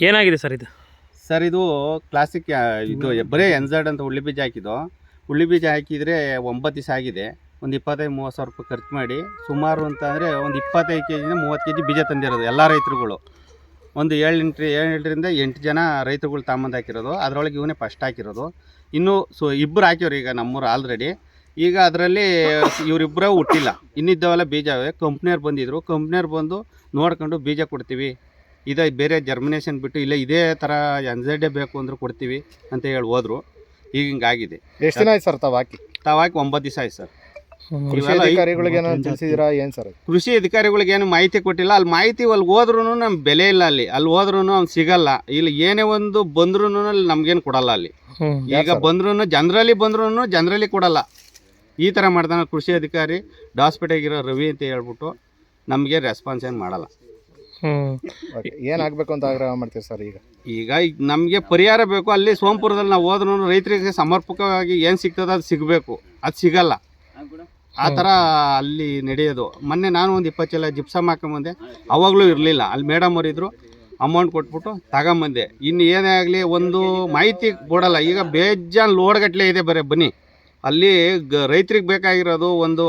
ಏನಾಗಿದೆ ಸರ್ ಇದು? ಸರ್ ಇದು ಕ್ಲಾಸಿಕ್ ಇದು ಬರೀ NZ ಅಂತ ಉಳ್ಳಿ ಬೀಜ ಹಾಕಿದ್ದು. ಉಳ್ಳಿ ಬೀಜ ಹಾಕಿದರೆ 9 ದಿವಸ ಆಗಿದೆ. ಒಂದು 25-30 ಸಾವಿರ ರೂಪಾಯಿ ಖರ್ಚು ಮಾಡಿ ಸುಮಾರು ಅಂತ ಅಂದರೆ ಒಂದು 25 ಕೆಜಿಯಿಂದ 30 ಕೆಜಿ ಬೀಜ ತಂದಿರೋದು ಎಲ್ಲ ರೈತರುಗಳು. ಒಂದು 7ರಿಂದ 8 ಜನ ರೈತರುಗಳು ತಗೊಂಬಂದು ಹಾಕಿರೋದು. ಅದರೊಳಗೆ ಇವನೇ ಫಸ್ಟ್ ಹಾಕಿರೋದು. ಇನ್ನೂ ಇಬ್ಬರು ಹಾಕಿವ್ರು ಈಗ ನಮ್ಮೂರು ಆಲ್ರೆಡಿ. ಈಗ ಅದರಲ್ಲಿ ಇವರಿಬ್ಬರೇ ಹುಟ್ಟಿಲ್ಲ, ಇನ್ನಿದ್ದವೆಲ್ಲ ಬೀಜವೇ. ಕಂಪ್ನಿಯವ್ರು ಬಂದಿದ್ದರು, ಕಂಪ್ನಿಯವ್ರು ಬಂದು ನೋಡ್ಕೊಂಡು ಬೀಜ ಕೊಡ್ತೀವಿ, ಇದು ಬೇರೆ ಜರ್ಮಿನೇಷನ್ ಬಿಟ್ಟು ಇಲ್ಲ ಇದೇ ಥರ NZ ಬೇಕು ಅಂದರೂ ಕೊಡ್ತೀವಿ ಅಂತ ಹೇಳಿ ಹೋದರು. ಈಗ ಹಿಂಗಾಗಿದೆ. ಎಷ್ಟು ದಿನ ಆಯ್ತು ಸರ್ ತಾವು ಹಾಕಿ 9 ದಿವಸ ಆಯ್ತು ಸರ್. ಕೃಷಿ ಅಧಿಕಾರಿಗಳಿಗೆ ಏನೋ ತಿಳಿಸಿದಿರಾ ಏನು ಸರ್? ಕೃಷಿ ಅಧಿಕಾರಿಗಳಿಗೆ ಏನು ಮಾಹಿತಿ ಕೊಟ್ಟಿಲ್ಲ. ಅಲ್ಲಿ ಮಾಹಿತಿ ಅಲ್ಲಿ ಹೋದ್ರೂ ನಮ್ಗೆ ಬೆಲೆ ಇಲ್ಲ. ಅಲ್ಲಿ ಹೋದ್ರೂ ಅವ್ನು ಸಿಗಲ್ಲ. ಇಲ್ಲಿ ಏನೇ ಒಂದು ಬಂದ್ರೂ ಅಲ್ಲಿ ನಮ್ಗೇನು ಕೊಡಲ್ಲ. ಅಲ್ಲಿ ಈಗ ಬಂದ್ರೂ ಜನರಲ್ಲಿ ಕೊಡಲ್ಲ. ಈ ಥರ ಮಾಡ್ತಾನೆ ಕೃಷಿ ಅಧಿಕಾರಿ. ಡಾಸ್ಪೇಟೆಗಿರೋ ರವಿ ಅಂತ ಹೇಳ್ಬಿಟ್ಟು ನಮಗೆ ರೆಸ್ಪಾನ್ಸ್ ಏನು ಮಾಡಲ್ಲ. ಏನಾಗಬೇಕು ಅಂತ ಆಗ್ರಹ ಮಾಡ್ತೀವಿ ಸರ್? ಈಗ ನಮಗೆ ಪರಿಹಾರ ಬೇಕು. ಅಲ್ಲಿ ಸೋಂಪುರದಲ್ಲಿ ನಾವು ಹೋದ್ರೂ ರೈತರಿಗೆ ಸಮರ್ಪಕವಾಗಿ ಏನು ಸಿಗ್ತದೆ ಅದು ಸಿಗಬೇಕು. ಅದು ಸಿಗಲ್ಲ. ಆ ಥರ ಅಲ್ಲಿ ನಡೆಯೋದು. ಮೊನ್ನೆ ನಾನು ಒಂದು 20 ಚೀಲ ಜಿಪ್ಸಮ್ ಹಾಕೊಂಬಂದೆ. ಅವಾಗಲೂ ಇರಲಿಲ್ಲ. ಅಲ್ಲಿ ಮೇಡಮ್ ಅವರಿದ್ದರು, ಅಮೌಂಟ್ ಕೊಟ್ಬಿಟ್ಟು ತಗೊಂಬಂದೆ. ಇನ್ನು ಏನೇ ಆಗಲಿ ಒಂದು ಮಾಹಿತಿ ಕೊಡಲ್ಲ. ಈಗ ಬೇಜಾನ್ ಲೋಡ್ಗಟ್ಟಲೆ ಇದೆ ಬರೀ ಬನ್ನಿ. ಅಲ್ಲಿ ರೈತರಿಗೆ ಬೇಕಾಗಿರೋದು ಒಂದು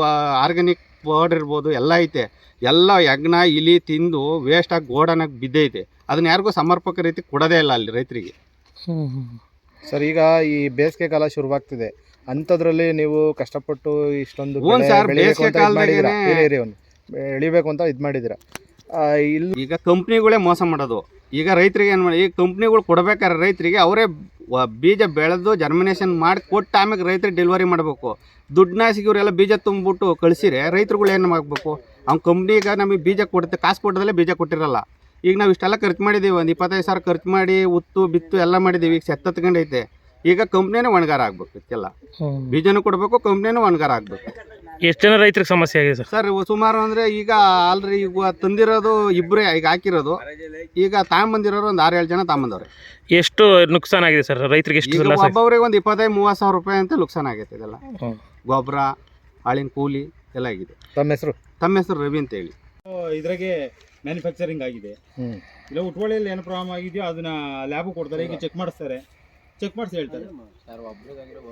ಆರ್ಗ್ಯಾನಿಕ್ ಪೌಡರ್ ಇರ್ಬೋದು, ಎಲ್ಲ ಐತೆ. ಎಲ್ಲ ಯಜ್ಞ ಇಲಿ ತಿಂದು ವೇಸ್ಟಾಗಿ ಗೋಡನಾಗಿ ಬಿದ್ದೈತೆ. ಅದನ್ನ ಯಾರಿಗೂ ಸಮರ್ಪಕ ರೀತಿ ಕೊಡೋದೇ ಇಲ್ಲ ಅಲ್ಲಿ ರೈತರಿಗೆ. ಸರ್ ಈಗ ಈ ಬೇಸಿಗೆ ಕಾಲ ಶುರುವಾಗ್ತಿದೆ, ಅಂಥದ್ರಲ್ಲಿ ನೀವು ಕಷ್ಟಪಟ್ಟು ಇಷ್ಟೊಂದು ಎಳಿಬೇಕು ಅಂತ ಇದು ಮಾಡಿದ್ದೀರಾ. ಇಲ್ಲಿ ಈಗ ಕಂಪ್ನಿಗಳೇ ಮೋಸ ಮಾಡೋದು. ಈಗ ರೈತರಿಗೆ ಏನು ಮಾಡಿ, ಈಗ ಕಂಪ್ನಿಗಳು ಕೊಡ್ಬೇಕಾದ್ರೆ ರೈತರಿಗೆ ಅವರೇ ಬೀಜ ಬೆಳೆದು ಜರ್ಮಿನೇಷನ್ ಮಾಡಿ ಕೊಟ್ಟು ಆಮೇಲೆ ರೈತರಿಗೆ ಡೆಲಿವರಿ ಮಾಡಬೇಕು. ದುಡ್ಡನ್ನ ಸಿಗೋರೆಲ್ಲ ಬೀಜ ತುಂಬಿಬಿಟ್ಟು ಕಳಿಸಿರೆ ರೈತರುಗಳು ಏನು ಮಾಡಬೇಕು? ಅವ್ನು ಕಂಪ್ನಿಗೆ ನಮಗೆ ಬೀಜ ಕೊಡುತ್ತೆ, ಕಾಸು ಕೊಟ್ಟದಲ್ಲೇ ಬೀಜ ಕೊಟ್ಟಿರಲ್ಲ. ಈಗ ನಾವು ಇಷ್ಟೆಲ್ಲ ಖರ್ಚು ಮಾಡಿದ್ದೀವಿ, ಒಂದು 25 ಸಾವಿರ ಖರ್ಚು ಮಾಡಿ ಉತ್ತು ಬಿತ್ತು ಎಲ್ಲ ಮಾಡಿದ್ದೀವಿ. ಈಗ ಸೆತ್ತತ್ಕೊಂಡೈತೆ. ಈಗ ಕಂಪ್ನಿನೇ ಒಣಗಾರ ಆಗ್ಬೇಕು. ಇದಕ್ಕೆಲ್ಲ ಬೀಜನೂ ಕೊಡಬೇಕು, ಕಂಪ್ನಿನೂ ಒಣಗಾರ ಆಗಬೇಕು. ಎಷ್ಟು ಜನ ರೈತರಿಗೆ ಸಮಸ್ಯೆ ಆಗಿದೆ ಸರ್? ಸರ್ ಸುಮಾರು ಅಂದರೆ ಈಗ ಆಲ್ರೆಡಿ ಈಗ ತಂದಿರೋದು ಇಬ್ಬರೇ ಈಗ ಹಾಕಿರೋದು. ಈಗ ತಗೊಂಬಂದಿರೋರು ಒಂದು 6-7 ಜನ ತಗೊಂಬಂದವ್ರೆ. ಎಷ್ಟು ನುಕ್ಸಾನ್ ಆಗಿದೆ ಸರ್ ರೈತರಿಗೆ? ಎಷ್ಟು ಒಬ್ಬೊಬ್ಬರಿಗೆ ಒಂದು 25-30 ಸಾವಿರ ರೂಪಾಯಿ ಅಂತ ನುಕ್ಸಾನ್ ಆಗೈತೆ. ಇದೆಲ್ಲ ಗೊಬ್ಬರ, ಆಳಿನ ಕೂಲಿ ಎಲ್ಲ ಆಗಿದೆ. ತಮ್ಮ ಹೆಸರು ರವಿ ಅಂತ ಹೇಳಿ. ಇದ್ರಾಗೆ ಮ್ಯಾನುಫ್ಯಾಕ್ಚರಿಂಗ್ ಆಗಿದೆ. ಇಲ್ಲ ಉಟ್ವಳಿಯಲ್ಲಿ ಏನು ಪ್ರಾಬ್ಲಮ್ ಆಗಿದೆಯೋ ಅದನ್ನ ಲ್ಯಾಬ್ ಕೊಡ್ತಾರೆ. ಈಗ ಚೆಕ್ ಮಾಡಿಸ್ತಾರೆ, ಚೆಕ್ ಮಾಡಿಸಿ ಹೇಳ್ತಾರೆ.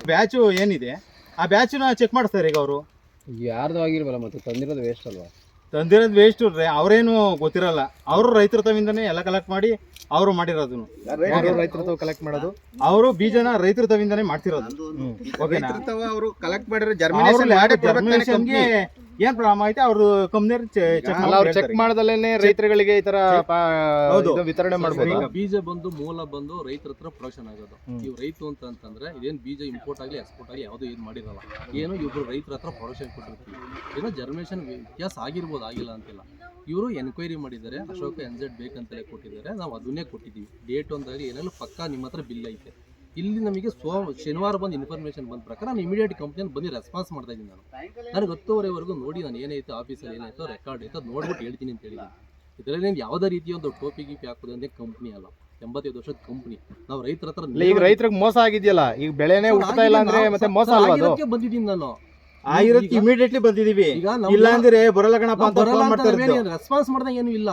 ಬ್ಯಾಚು ಏನಿದೆ ಆ ಬ್ಯಾಚನ್ನ ಚೆಕ್ ಮಾಡಿಸ್ತಾರೆ. ಈಗ ಅವರು ಯಾರ್ದು ಆಗಿರ್ಬಲ್ಲ, ಮತ್ತೆ ತಂದಿರೋದು ವೇಸ್ಟ್ ಅಲ್ವಾ? ತಂದಿರೋದು ವೇಸ್ಟ್ ಅವ್ರೇನು ಗೊತ್ತಿರಲ್ಲ. ಅವರು ರೈತರ ತವಿಂದನೇ ಎಲ್ಲ ಕಲೆಕ್ಟ್ ಮಾಡಿ ಅವರು ಮಾಡಿರೋದು. ರೈತರ ಕಲೆಕ್ಟ್ ಮಾಡೋದು, ಅವರು ಬೀಜನ ರೈತರ ತವಿಂದನೇ ಮಾಡ್ತಿರೋದು. ಅವರು ಕಲೆಕ್ಟ್ ಮಾಡಿರೋ ಜರ್ಮಿನೇಷನ್ಗೆ ಏನ್ ಪ್ರಾಬ್ಲಮ್ ಐತೆ ಅವ್ರು ಕಂಪ್ನಿಯವ್ರು ಚೆಕ್ ಮಾಡದಲ್ಲೇನೆ ರೈತರುಗಳಿಗೆ ಈ ತರ ವಿತರಣೆ ಮಾಡ್ಬೋದು. ಬೀಜ ಬಂದು ಮೂಲ ಬಂದು ರೈತರ ಹತ್ರ ಪ್ರೊಡಕ್ಷನ್ ಆಗೋದು. ಇವ್ ರೈತ ಅಂತಂದ್ರೆ ಇದೇನ್ ಬೀಜ ಇಂಪೋರ್ಟ್ ಆಗಲಿ ಎಕ್ಸ್ಪೋರ್ಟ್ ಆಗಲಿ ಯಾವ್ದು ಏನ್ ಮಾಡಿರಲ್ಲ. ಏನು ಇವ್ರು ರೈತರ ಹತ್ರ ಪ್ರೊಡಕ್ಷನ್ ಕೊಟ್ಟಿರ್ತೀವಿ. ಏನೋ ಜರ್ಮಿನೇಷನ್ ವ್ಯತ್ಯಾಸ ಆಗಿರ್ಬೋದು, ಆಗಿಲ್ಲ ಅಂತಿಲ್ಲ. ಇವರು ಎನ್ಕ್ವೈರಿ ಮಾಡಿದ್ದಾರೆ, ಅಶೋಕ NZ ಬೇಕಂತಲೇ ಕೊಟ್ಟಿದ್ದಾರೆ. ನಾವು ಅದನ್ನೇ ಕೊಟ್ಟಿದ್ದೀವಿ. ಡೇಟ್ ಒಂದಾಗಿ ಏನೆಲ್ಲ ಪಕ್ಕಾ ನಿಮ್ಮ ಹತ್ರ ಬಿಲ್ ಐತೆ. ಇಲ್ಲಿ ನಮಗೆ ಶನಿವಾರ ಬಂದು ಇನ್ಫಾರ್ಮೇಷನ್ ಬಂದ ಪ್ರಕಾರ ನಾನು ಇಮಿಡಿಯೇಟ್ ಕಂಪ್ನಿಯನ್ನು ಬಂದು ರೆಸ್ಪಾನ್ಸ್ ಮಾಡ್ತಾ ಇದ್ದೀನಿ. ನನಗೆ 10:15ವರೆಗೂ ನೋಡಿ ನಾನು ಏನಾಯ್ತು ಆಫೀಸಲ್ಲಿ ಏನಾಯ್ತು ರೆಕಾರ್ಡ್ ಆಯ್ತು ಅದು ನೋಡ್ಬಿಟ್ಟು ಹೇಳ್ತೀನಿ ಅಂತ ಹೇಳಿದ್ದೀನಿ. ಇದರಲ್ಲಿ ಯಾವುದೇ ರೀತಿಯ ಒಂದು ಟೋಪಿ ಗೀಪಿ ಹಾಕೋದು ಅಂದರೆ ಕಂಪ್ನಿ ಅಲ್ಲ, 85 ವರ್ಷದ ಕಂಪ್ನಿ. ನಾವು ರೈತರ ಹತ್ರ ಈಗ ರೈತರಿಗೆ ಮೋಸ ಆಗಿದೆಯಲ್ಲ, ಈಗ ಬೆಳೆನೇ ಹುಡ್ತಾ ಇಲ್ಲ ಅಂದ್ರೆ ಮತ್ತೆ ಮೋಸ ಅಲ್ವಾ? ಬಂದಿದ್ದೀನಿ ನಾನು ಇಮಿಡಿಯೇಟ್ಲಿ ಬಂದಿದ್ದೀವಿ. ಇಲ್ಲ ಅಂದ್ರೆ ಬರಲ್ಲ ಕಣಪ್ಪ ಅಂತ ರೆಸ್ಪಾನ್ಸ್ ಮಾಡ್ದಂಗೆ ಏನು ಇಲ್ಲ.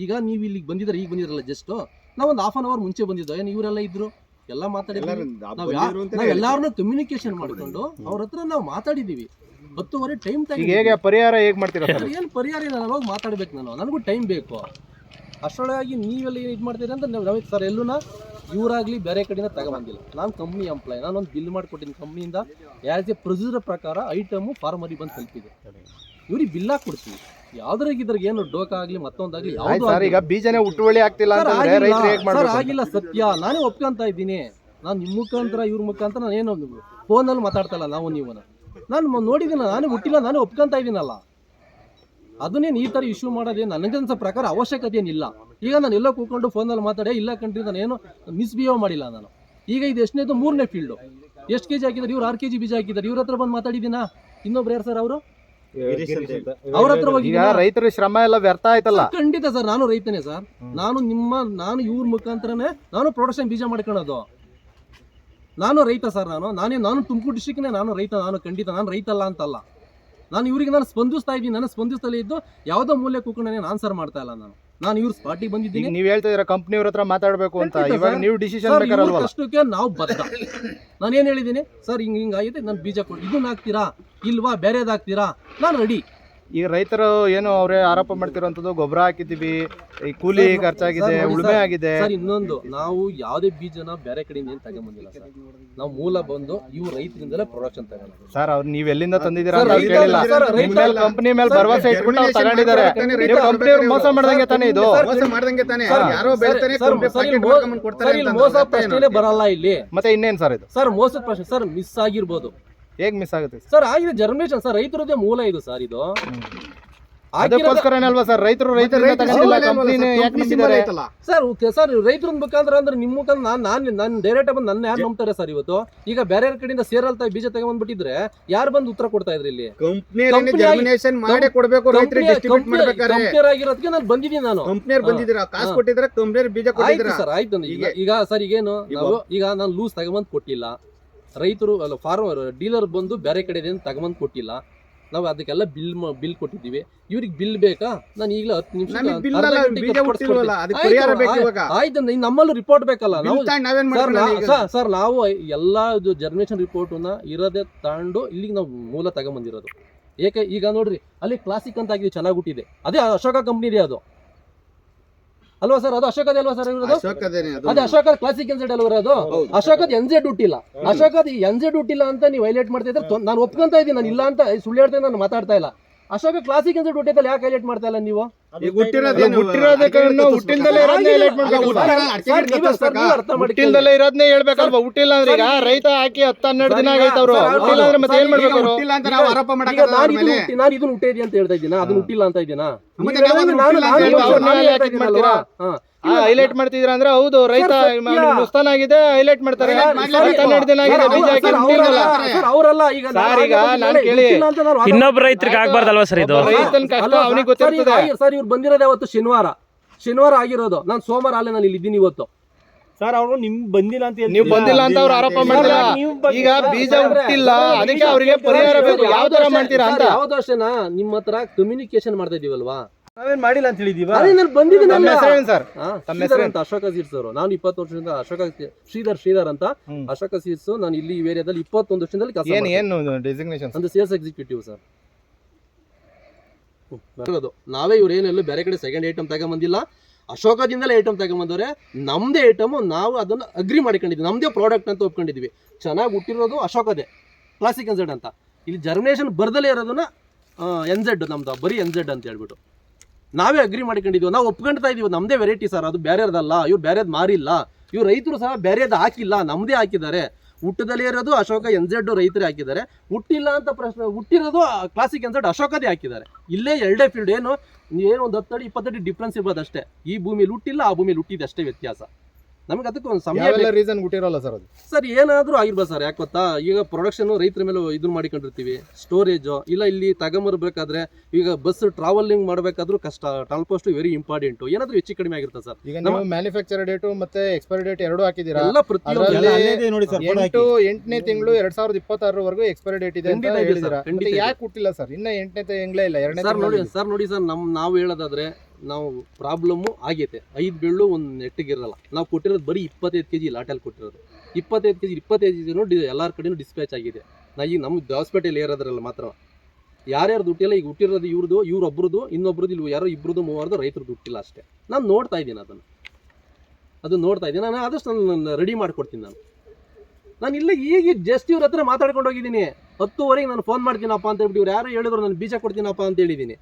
ಈಗ ನೀವು ಇಲ್ಲಿಗೆ ಬಂದಿದ್ರೆ, ಈಗ ಬಂದಿದ್ರಲ್ಲ ಜಸ್ಟ್ ನಾವು ಒಂದು ½ ಅವರ್ ಮುಂಚೆ ಬಂದಿದ್ದೋ ಏನು ಇವರೆಲ್ಲ ಇದ್ರು ಎಲ್ಲ ಮಾತಾಡಿದ್ವಿ. ನಾವು ಎಲ್ಲಾರನ್ನೂ ಕಮ್ಯುನಿಕೇಶನ್ ಮಾಡ್ಕೊಂಡು ಅವ್ರ ಹತ್ರ ನಾವು ಮಾತಾಡಿದೀವಿ. 10:15 ಟೈಮ್ ಹೇಗೆ ಪರಿಹಾರ ಹೇಗೆ ಮಾಡ್ತೀರಾ? ಏನು ಪರಿಹಾರ ಇಲ್ಲ, ನಾನು ಹೋಗಿ ಮಾತಾಡ್ಬೇಕು. ನನಗೂ ಟೈಮ್ ಬೇಕು. ಅಷ್ಟರೊಳಗಾಗಿ ನೀವೆಲ್ಲ ಏನು ಇದು ಮಾಡ್ತೀರಿ ಅಂತ ನಾವು ಸರ್ ಎಲ್ಲೂ ಇವರಾಗಲಿ ಬೇರೆ ಕಡೆಯಿಂದ ತಗೊಂಬಂದಿಲ್ಲ. ನಾನು ಕಂಪ್ನಿ ಎಂಪ್ಲಾಯ್, ನಾನೊಂದು ಬಿಲ್ ಮಾಡಿಕೊಟ್ಟಿದ್ದೀನಿ ಕಂಪ್ನಿಯಿಂದ. ಆ್ಯಸ್ ಎ ಪ್ರೊಸೀಜರ್ ಪ್ರಕಾರ ಐಟಮು ಫಾರ್ಮರಿಗೆ ಬಂದು ತಲುಪಿದೆ. ಇವ್ರಿಗೆ ಬಿಲ್ ಕೊಡ್ತೀವಿ. ಯಾವ್ದ್ರಾಗಿದ್ರಿಗೆ ಏನು ಡೋಕ ಆಗಲಿ ಮತ್ತೊಂದಾಗಲಿ ಯಾವ್ದು ಈಗ ಬೀಜನೇ ಹುಟ್ಟುವಳಿ ಆಗ್ತಿಲ್ಲ ಆಗಿಲ್ಲ. ಸತ್ಯ ನಾನೇ ಒಪ್ಕೊಂತ ಇದ್ದೀನಿ. ನಾನು ನಿಮ್ಮ ಮುಖಾಂತರ ಇವ್ರ ಮುಖಾಂತರ ನಾನು ಏನೋ ಫೋನಲ್ಲಿ ಮಾತಾಡ್ತಲ್ಲ ನಾವು ನೀವು ನಾನು ನೋಡಿದ್ದೀನ, ನಾನೇ ಹುಟ್ಟಿಲ್ಲ, ನಾನೇ ಒಪ್ಕೊಂತ ಇದ್ದೀನಲ್ಲ. ಅದನ್ನೇನು ಈ ಥರ ಇಶ್ಯೂ ಮಾಡೋದೇನು ನನಗನ್ಸೋ ಪ್ರಕಾರ ಅವಶ್ಯಕತೆ ಏನಿಲ್ಲ. ಈಗ ನಾನು ಎಲ್ಲೋ ಕೂತ್ಕೊಂಡು ಫೋನಲ್ಲಿ ಮಾತಾಡಿ ಇಲ್ಲ ಕಂಡ್ರಿ ನಾನೇನು ಮಿಸ್ಬಿಹೇವ್ ಮಾಡಿಲ್ಲ ನಾನು. ಈಗ ಇದು ಎಷ್ಟನೇದು 3ನೇ ಫೀಲ್ಡು. ಎಷ್ಟು ಕೆಜಿ ಹಾಕಿದ್ದಾರೆ ಇವ್ರು? 6 kg ಬೀಜ ಹಾಕಿದ್ದಾರೆ. ಇವ್ರ ಹತ್ರ ಬಂದು ಮಾತಾಡಿದ್ದೀನಾ? ಇನ್ನೊಬ್ರು ಯಾರು ಸರ್ ಅವರು? ಅವ್ರ ಹತ್ರ ಹೋಗಿ ರೈತರ ಶ್ರಮ ಎಲ್ಲ ವ್ಯರ್ಥ ಆಯ್ತಲ್ಲ. ಖಂಡಿತ ಸರ್, ನಾನು ರೈತನೇ ಸರ್. ನಾನು ಇವ್ರ ಮುಖಾಂತರನೇ ನಾನು ಪ್ರೊಡಕ್ಷನ್ ಬೀಜ ಮಾಡ್ಕೊಳ್ಳೋದು. ನಾನು ರೈತ ಸರ್. ನಾನು ತುಮಕೂರು ಡಿಸ್ಟ್ರಿಕ್ನೇ ನಾನು ರೈತ. ನಾನು ಖಂಡಿತ ನಾನು ರೈತ ಅಲ್ಲ ಅಂತಲ್ಲ. ನಾನು ಇವರಿಗೆ ನಾನು ಸ್ಪಂದಿಸ್ತಾ ಇದ್ದೀನಿ. ನಾನು ಸ್ಪಂದಿಸ್ತಲೇ ಇದ್ದು ಯಾವುದೋ ಮೂಲೆ ಕೂತ್ಕೊಂಡೇ ಆನ್ಸರ್ ಮಾಡ್ತಾ ಇಲ್ಲ. ನಾನು ಇವ್ರ ಸ್ಪಾಟಿಗೆ ಈಗ ಬಂದಿದ್ದೀನಿ. ನೀವ್ ಹೇಳ್ತಾ ಇದೀರ ಕಂಪ್ನಿಯವ್ರ ಹತ್ರ ಮಾತಾಡ್ಬೇಕು ಅಂತ, ಖಂಡಿತ ಇವಾಗ ಸರ್. ನೀವು ಡಿಸಿಷನ್ ಸರ್, ಬೇಕಾರಲ್ವಲ್ಲ? ಇವ್ರ ಕಷ್ಟಕ್ಕೆ ನಾವು ಬದ್ಧ. ನಾನು ಏನು ಹೇಳಿದ್ದೀನಿ ಸರ್, ಹಿಂಗಾಗಿದೆ, ನಾನು ಬೀಜ ಕೊಡಿ, ಇದನ್ನ ಹಾಕ್ತೀರಾ ಇಲ್ವಾ ಬೇರೆದು ಹಾಕ್ತೀರಾ, ನಾನು ರೆಡಿ. ಈಗ ರೈತರು ಏನು ಅವರೇ ಆರೋಪ ಮಾಡ್ತಿರೋಂಥದ್ದು, ಗೊಬ್ಬರ ಹಾಕಿದ್ದೀವಿ, ಈ ಕೂಲಿ ಸರ್, ಖರ್ಚಾಗಿದೆ, ಸರ್, ನೋಡಿ ಉಳುಮೆ ಸರ್, ಆಗಿದೆ. ಸರ್ ಇನ್ನೊಂದು, ನಾವು ಯಾವುದೇ ಬೀಜನ ಬೇರೆ ಕಡೆಯಿಂದ ಏನು ತಗೊಂಬಂದಿಲ್ಲ ಸರ್. ನಾವು ಮೂಲ ಬಂದು ಇವು ರೈತರಿಂದಲೇ ಪ್ರೊಡಕ್ಷನ್ ತಗೊಂಡು. ಸರ್ ಅವ್ರು ನೀವ್ ಎಲ್ಲಿಂದ ತಂದಿದ್ದೀರಾ ಸರ್, ಅಂತ ರೈತ ಕೇಳಿಲ್ಲ. ಅಲ್ಲ, ಸರ್, ನಿಮ್ ಮೇಲೆ ಕಂಪನಿ ಮೇಲೆ ಸರ್, ಭರವಸೆ ಇಟ್ಬಿಟ್ಟು ಅವ್ರು germination ತಗೊಂಡಿದ್ದಾರೆ. ಮಾಡ್ತಾರೆ, ನೀವು ಕಂಪನಿಯವ್ರು ಮೋಸ ಮಾಡ್ದಂಗೆ ತಾನೇ ಇದು? ಸರ್, ಮೋಸ ಮಾಡ್ದಂಗೆ ತಾನೇ, ಸರ್, ಯಾರೋ ಬೆಳ್ತಾರೆ, ಸರ್, company ಸರ್, packet ಇಲ್ಲಿ ಮಾಡ್ಕೊಂಡ್ ಕೊಡ್ತಾರೆ ಸರ್, ಇಲ್ಲಿ ಅಂತ ಮೋಸ ಅರ್ಥ ಏನು? ಪ್ರಶ್ನೆನೇ ಬರಲ್ಲ ಇಲ್ಲಿ. ಮತ್ತೆ ಇನ್ನೇನ್ ಸರ್ ಇದು? ಸರ್ ಮೋಸದ ಪ್ರಶ್ನೆ ಸರ್, ಮಿಸ್ ಆಗಿರ್ಬೋದು. ಹೇಗ್ ಮಿಸ್ ಆಗುತ್ತೆ ಸರ್? ಸರ್ ಆಗಿದೆ ಜರ್ಮಿನೇಷನ್ ಸರ್, ರೈತರದೇ ಮೂಲ ಇದು ಸರ್. ಇದು ಅದಕ್ಕೋಸ್ಕರನೇ ಅಲ್ವಾ ಸರ್ ರೈತರು ರೈತರಿಂದ ತಗೊಂಡಿಲ್ಲ, ಕಂಪನಿನೇ ಯಾಕೆ ನಂಬಿದ್ದಾರೆ? ಸರ್ ಓಕೆ ಸರ್, ರೈತರ ಮುಖಾಂತರ ಅಂದ್ರೆ ನಿಮ್ಮ ಮುಖಾಂತರ ನಾನು ಡೈರೆಕ್ಟ್ ಬಂದು ನನ್ನ ಯಾರು ನಂಬ್ತಾರೆ ಸರ್? ಇವತ್ತು ಈಗ ಬೇರೆ ಕಡೆಯಿಂದ ಸೇರಲ್ತಾ ಬೀಜ ತಗೊಂಡ್ಬಿಟ್ಟಿದ್ರೆ ಯಾರು ಬಂದು ಉತ್ತರ ಕೊಡ್ತಾ ಇದ್ರಿ? ಇಲ್ಲಿ ಕಂಪ್ನಿ ಜರ್ಮಿನೇಷನ್ ಮಾಡೇ ಕೊಡ್ಬೇಕು, ರೈತರಿಗೆ ಡಿಸ್ಟ್ರಿಬ್ಯೂಟ್ ಮಾಡ್ಬೇಕಾದ್ರೆ. ಕಂಪೇರ್ ಆಗಿರೋದಕ್ಕೆ ನಾನು ಬಂದಿದ್ದೀನಿ. ನಾನು ಕಂಪ್ನಿಯರ್ ಬಂದಿದ್ದೀರಾ, ಕಾಸು ಕೊಟ್ಟಿದ್ರೆ ಕಂಪ್ನಿಯರ್ ಬೀಜ ಆಯ್ತು ಕೊಟ್ಟಿದ್ದೀರಾ. ಸರ್, ಆಯ್ತು. ಈಗ ಸರ್ ಈಗೇನು ನಾವು ಈಗ ನಾನು ಲೂಸ್ ತಗೊಂಬಂದು ಕೊಟ್ಟಿಲ್ಲ, ರೈತರು ಅಲ್ಲ ಫಾರ್ಮರ್ ಡೀಲರ್ ಬಂದು ಬೇರೆ ಕಡೆ ತಗೊಂಬಂದು ಕೊಟ್ಟಿಲ್ಲ. ನಾವು ಅದಕ್ಕೆಲ್ಲ ಬಿಲ್ ಕೊಟ್ಟಿದ್ದೀವಿ. ಇವ್ರಿಗೆ ಬಿಲ್ ಬೇಕಾ? ನಾನು ಈಗಲೇ 10 ನಿಮಿಷ ಆಯ್ತು. ನಮ್ಮಲ್ಲೂ ರಿಪೋರ್ಟ್ ಬೇಕಲ್ಲ. ಸರ್ ನಾವು ಎಲ್ಲಾ ಜರ್ಮಿನೇಷನ್ ರಿಪೋರ್ಟ್ ಇರೋದೇ ತಗೊಂಡು ಇಲ್ಲಿಗೆ ನಾವು ಮೂಲ ತಗೊಂಬಂದಿರೋದು. ಏಕೆ ಈಗ ನೋಡ್ರಿ, ಅಲ್ಲಿ ಕ್ಲಾಸಿಕ್ ಅಂತ ಆಗಿದೆ, ಚೆನ್ನಾಗಿ ಹುಟ್ಟಿದೆ, ಅದೇ ಅಶೋಕ ಕಂಪ್ನಿದೆ ಅದು ಅಲ್ವಾ ಸರ್? ಅದು ಅಶೋಕದ ಅಲ್ವಾ ಸರ್ ಇರೋದು? ಅದೇ ಅಶೋಕದ ಕ್ಲಾಸಿಕ್ ಎನ್ಸೆಡ್ ಅಲ್ವಾ ಅದು? ಅಶೋಕದ ಎನ್ಸೆಡ್ ಹುಟ್ಟಿಲ್ಲ. ಅಶೋಕದ ಎನ್ಸೆಡ್ ಹುಟ್ಟಿಲ್ಲ ಅಂತ ನೀವು ಹೈಲೈಟ್ ಮಾಡ್ತಾ ಇದ್ರೆ ನಾನು ಒಪ್ಕೊಂತ ಇದ್ದೀನಿ. ನಾನು ಇಲ್ಲ ಅಂತ ಸುಳ್ಳು ಹೇಳ್ತಾ ನಾನು ಮಾತಾಡ್ತಾ ಇಲ್ಲ. ಅಶೋಕ ಕ್ಲಾಸಿಕ್ ಎನ್ಸೆಡ್ ಹುಟ್ಟಿದ್ದಲ್ಲ, ಯಾಕೆ ಹೈಲೈಟ್ ಮಾಡ್ತಾ ಇಲ್ಲ ನೀವು? ಹುಟ್ಟಿಲ್ದಲೇ ಇರೋದನ್ನೇ ಹೇಳ್ಬೇಕಲ್ವಾ? ಹುಟ್ಟಿಲ್ಲ ಅಂದ್ರೆ ಈಗ ರೈತ ಹಾಕಿ 10-12 ದಿನ ಆಗೈತೆ, ಅವರು ಹುಟ್ಟಿಲ್ಲ ಅಂದ್ರೆ ಮತ್ತೆ ಏನ್ ಮಾಡ್ಬೇಕು? ನಾನು ಇದನ್ನ ಹುಟ್ಟಿದ್ವಿ ಅಂತ ಹೇಳ್ತಾ ಇದ್ದೀನ, ಅದನ್ನ ಹುಟ್ಟಿಲ್ಲ ಅಂತ ಇದ್ದೀನ? ಹೈಲೈಟ್ ಮಾಡ್ತಿದ್ರ ಅಂದ್ರೆ ಹೌದು, ರೈತ ನುಸ್ತಾನ ಆಗಿದೆ, ಹೈಲೈಟ್ ಮಾಡ್ತಾರೆ. 12 ದಿನ ಆಗಿದೆ ಬೀಜ ಹಾಕಿ ಹುಟ್ಟಿಲ್ಲ. ಅವರಲ್ಲ ಈಗ ಈಗ ನಾನು ಕೇಳಿ ಇನ್ನೊಬ್ಬ ರೈತರಿಗೆ ಆಗ್ಬಾರ್ದಲ್ವಾ ಸರ್ ಇದು? ರೈತನ ಕಷ್ಟ ಅವನಿಗೆ ಗೊತ್ತಿರ್ತದೆ ಸರ್. ಇವ್ರು ಬಂದಿರೋದು ಯಾವತ್ತು? ಶನಿವಾರ ಆಗಿರೋದು. ನಾನು ಸೋಮವಾರ ಅಲ್ಲೇ ನಾನು ಇಲ್ಲಿ ಇದ್ದೀನಿ ಇವತ್ತು. ಸರ್ ಅವರು ನಿಮ್ ಬಂದಿಲ್ಲ ಅಂತ ನೀವು ಬಂದಿಲ್ಲ ಅಂತ ಅವ್ರು ಆರೋಪ ಮಾಡಿಲ್ಲ. ಈಗ ಬೀಜ ಹುಟ್ಟಿಲ್ಲ, ಅದಕ್ಕೆ ಅವರಿಗೆ ಪರಿಹಾರ ಬೇಕು. ಯಾವ ತರ ಮಾಡ್ತೀರಾ ಅಂತ? ಯಾವ್ದು ಅಷ್ಟೇನಾ ನಿಮ್ಮ ಹತ್ರ ಕಮ್ಯುನಿಕೇಶನ್ ಮಾಡ್ತಾ ಇದೀವಲ್ವಾ? ನಾವೇನ್ ಮಾಡಿಲ್ಲ ಅಂತ ಹೇಳಿದೀವ. ಅದೇ ನಾನು ಬಂದಿದ್ದೀನಿ. ನಮ್ಮ ಹೆಸರೇನು ಸರ್? ತಮ್ಮ ಹೆಸರು ಅಂತ ಅಶೋಕ ಸೀಡ್ಸ್ ಅವರು. ನಾನು 20 ವರ್ಷದಿಂದ ಅಶೋಕ ಶ್ರೀಧರ್ ಅಂತ ಅಶೋಕ ಸೀಡ್ಸ್. ನಾನು ಇಲ್ಲಿ ಈ ಏರಿಯಾದಲ್ಲಿ 21 ವರ್ಷದಲ್ಲಿ ಕೆಲಸ ಏನು ಡೆಸಿಗ್ನೇಷನ್ ಅಂದ್ರೆ ಸೇಲ್ಸ್ ಎಕ್ಸಿಕ್ಯೂಟಿವ್ ಸರ್. ನಾವೇ ಇವ್ರು ಏನೆಲ್ಲೂ ಬೇರೆ ಕಡೆ ಸೆಕೆಂಡ್ ಐಟಮ್ ತಗೊಂಬಂದಿಲ್ಲ, ಅಶೋಕದಿಂದಲೇ ಐಟಮ್ ತಗೊಂಬಂದವ್ರೆ. ನಮ್ದೇ ಐಟಮ್, ನಾವು ಅದನ್ನ ಅಗ್ರಿ ಮಾಡ್ಕೊಂಡಿದ್ವಿ, ನಮ್ದೇ ಪ್ರಾಡಕ್ಟ್ ಅಂತ ಒಪ್ಕೊಂಡಿದ್ವಿ. ಚೆನ್ನಾಗಿ ಹುಟ್ಟಿರೋದು ಅಶೋಕದೇ, ಕ್ಲಾಸಿಕ್ ಎನ್ಝೆಡ್ ಅಂತ. ಇಲ್ಲಿ ಜರ್ಮಿನೇಷನ್ ಬರ್ದಲೇ ಇರೋದನ್ನ ಎನ್ಝೆಡ್, ನಮ್ದು ಬರೀ ಎನ್ಝೆಡ್ ಅಂತ ಹೇಳ್ಬಿಟ್ಟು ನಾವೇ ಅಗ್ರಿ ಮಾಡ್ಕೊಂಡಿದ್ವಿ. ನಾವು ಒಪ್ಕೊಂಡ್ತಾ ಇದೀವಿ, ನಮ್ದೇ ವೆರೈಟಿ ಸರ್, ಅದು ಬೇರೆದಲ್ಲ. ಇವ್ರು ಬೇರೆದ್ ಮಾರಿಲ್ಲ, ಇವ್ರು ರೈತರು ಸಹ ಬೇರೆದ್ ಹಾಕಿಲ್ಲ, ನಮ್ದೇ ಹಾಕಿದ್ದಾರೆ. ಹುಟ್ಟದಲ್ಲಿ ಇರೋದು ಅಶೋಕ ಎನ್ಝೆಡ್ ರೈತರೇ ಹಾಕಿದ್ದಾರೆ. ಹುಟ್ಟಿಲ್ಲ ಅಂತ ಪ್ರಶ್ನೆ, ಹುಟ್ಟಿರೋದು ಕ್ಲಾಸಿಕ್ ಎನ್ಝೆಡ್ ಅಶೋಕದೇ ಹಾಕಿದ್ದಾರೆ. ಇಲ್ಲೇ ಎರಡೇ ಫೀಲ್ಡ್. ಏನು ಒಂದು 10 ಅಡಿ 20 ಅಡಿ ಡಿಫ್ರೆನ್ಸ್ ಇರ್ಬೋದು ಅಷ್ಟೇ. ಈ ಭೂಮಿಲಿ ಹುಟ್ಟಿಲ್ಲ, ಆ ಭೂಮಿಲಿ ಹುಟ್ಟಿದೆ ಅಷ್ಟೇ ವ್ಯತ್ಯಾಸ. ನಮಗೆ ಅದಕ್ಕೆ ಒಂದು ಸಮಯ ರೀಸನ್ ಹುಟ್ಟಿರೋಲ್ಲ ಸರ್ ಅದು. ಸರ್ ಏನಾದರೂ ಆಗಿರ್ಬೋದು ಸರ್. ಯಾಕೆ ಗೊತ್ತಾ, ಈಗ ಪ್ರೊಡಕ್ಷನ್ ರೈತರ ಮೇಲೆ ಇದನ್ನ ಮಾಡಿಕೊಂಡಿರ್ತೀವಿ, ಸ್ಟೋರೇಜು ಇಲ್ಲ. ಇಲ್ಲಿ ತಗೊಂಬರ್ಬೇಕಾದ್ರೆ ಈಗ ಬಸ್ ಟ್ರಾವೆಲಿಂಗ್ ಮಾಡಬೇಕಾದ್ರೂ ಕಷ್ಟ, ಟ್ರಾನ್ಸ್ಪೋರ್ಟ್ ವೆರಿ ಇಂಪಾರ್ಟೆಂಟ್. ಏನಾದರೂ ಹೆಚ್ಚು ಕಡಿಮೆ ಆಗಿರುತ್ತೆ ಸರ್. ಈಗ ನೀವು ಮ್ಯಾನುಫ್ಯಾಕ್ಚರ್ ಡೇಟು ಮತ್ತೆ ಎಕ್ಸ್ಪೈರಿ ಡೇಟ್ ಎರಡು ಹಾಕಿದ್ದೀರಾ. ಎಲ್ಲ ಪ್ರತಿಯೊಂದು ನೋಡಿ ಸರ್, 8ನೇ ತಿಂಗಳು 2026 ಎಕ್ಸ್ಪೈರಿ ಡೇಟ್ ಇದೆ ಅಂತ ಹೇಳಿದಿರಾ. ಯಾಕೆ ಹುಟ್ಟಿಲ್ಲ ಸರ್? ಇನ್ನ 8ನೇ ತಿಂಗಳೇ ಇಲ್ಲ, 2ನೇ ಸರ್. ನೋಡಿ ಸರ್, ನಾವು ಹೇಳೋದಾದ್ರೆ ನಾವು ಪ್ರಾಬ್ಲಮ್ಮು ಆಗೈತೆ. 5 ಬೀಳು ಒಂದು ನೆಟ್ಟಿಗಿರಲ್ಲ. ನಾವು ಕೊಟ್ಟಿರೋದು ಬರೀ 25 kg ಲಾಟಲ್ಲಿ ಕೊಟ್ಟಿರೋದು. 25 kg 25 kg ಎಲ್ಲರ ಕಡೆನೂ ಡಿಸ್ಪ್ಯಾಚ್ ಆಗಿದೆ. ಈಗ ನಮ್ಮ ಹಾಸ್ಪಿಟಲ್ ಏರೋದ್ರಲ್ಲ ಮಾತ್ರ ಯಾರ್ಯಾರು ದುಡ್ಡಿಲ್ಲ. ಈಗ ಹುಟ್ಟಿರೋದು ಇವ್ರೊಬ್ರದ್ದು, ಇನ್ನೊಬ್ರದ್ದು, ಇಲ್ಲಿ ಯಾರೋ 2-3 ರೈತರು ದುಡ್ಡಿಲ್ಲ ಅಷ್ಟೇ. ನಾನು ನೋಡ್ತಾ ಇದ್ದೀನಿ, ಅದು ನೋಡ್ತಾ ಇದ್ದೀನಿ. ನಾನು ಆದಷ್ಟು ನಾನು ರೆಡಿ ಮಾಡಿಕೊಡ್ತೀನಿ. ನಾನು ಇಲ್ಲ ಈಗ ಜಸ್ಟ್ ಇವ್ರ ಹತ್ರ ಮಾತಾಡ್ಕೊಂಡು ಹೋಗಿದ್ದೀನಿ. 10:30 ನಾನು ಫೋನ್ ಮಾಡ್ತೀನಪ್ಪ ಅಂತ ಹೇಳ್ಬಿಟ್ಟು ಇವ್ರು ಯಾರು ಹೇಳಿದ್ರು ನಾನು ಬೀಜ ಕೊಡ್ತೀನಪ್ಪ ಅಂತ ಹೇಳಿದ್ದೀನಿ.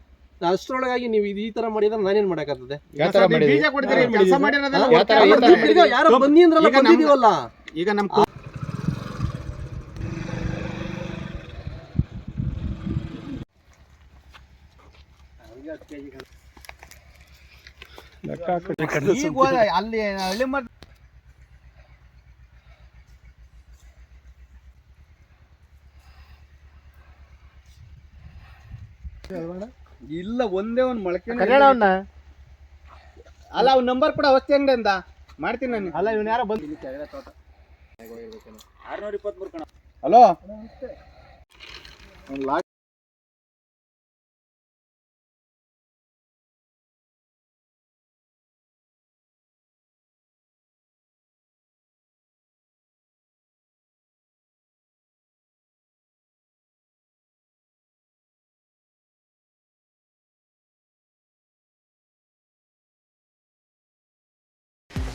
ಅಷ್ಟರೊಳಗಾಗಿ ನೀವು ಈ ತರ ಮಾಡಿದ್ರೆ ನಾನೇನ್ ಮಾಡಕ್ಕಾಗ್ತದೆ? ಯಾರೋ ಬನ್ನಿ ಅಂದ್ರಲ್ಲ, ಬಂದಿದೀವಲ್ಲ. ಈಗ ನಮ್ ಅಲ್ಲಿ ಹಳ್ಳಿ ಮರ ಇಲ್ಲ, ಒಂದೇ ಒಂದು ಮೊಳಕೆ ಅಲ್ಲ. ಅವ್ನ ನಂಬರ್ ಕೂಡ ಅವಸ್ಥೆ ಅಂಗಡಿಯಿಂದ ಮಾಡ್ತೀನಿ ನಾನು. ಅಲ್ಲ ಇವ್ನ ಯಾರೋ ಬಂದು 623 ಹಲೋ.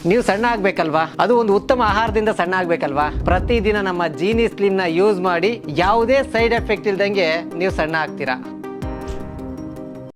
ನೀವು ಸಣ್ಣ ಆಗ್ಬೇಕಲ್ವಾ, ಅದು ಒಂದು ಉತ್ತಮ ಆಹಾರದಿಂದ ಸಣ್ಣ ಆಗ್ಬೇಕಲ್ವಾ. ಪ್ರತಿದಿನ ನಮ್ಮ ಜೀನಿ ಸ್ಲಿಮ್ ನ ಯೂಸ್ ಮಾಡಿ ಯಾವುದೇ ಸೈಡ್ ಎಫೆಕ್ಟ್ ಇಲ್ದಂಗೆ ನೀವು ಸಣ್ಣ ಆಗ್ತೀರಾ.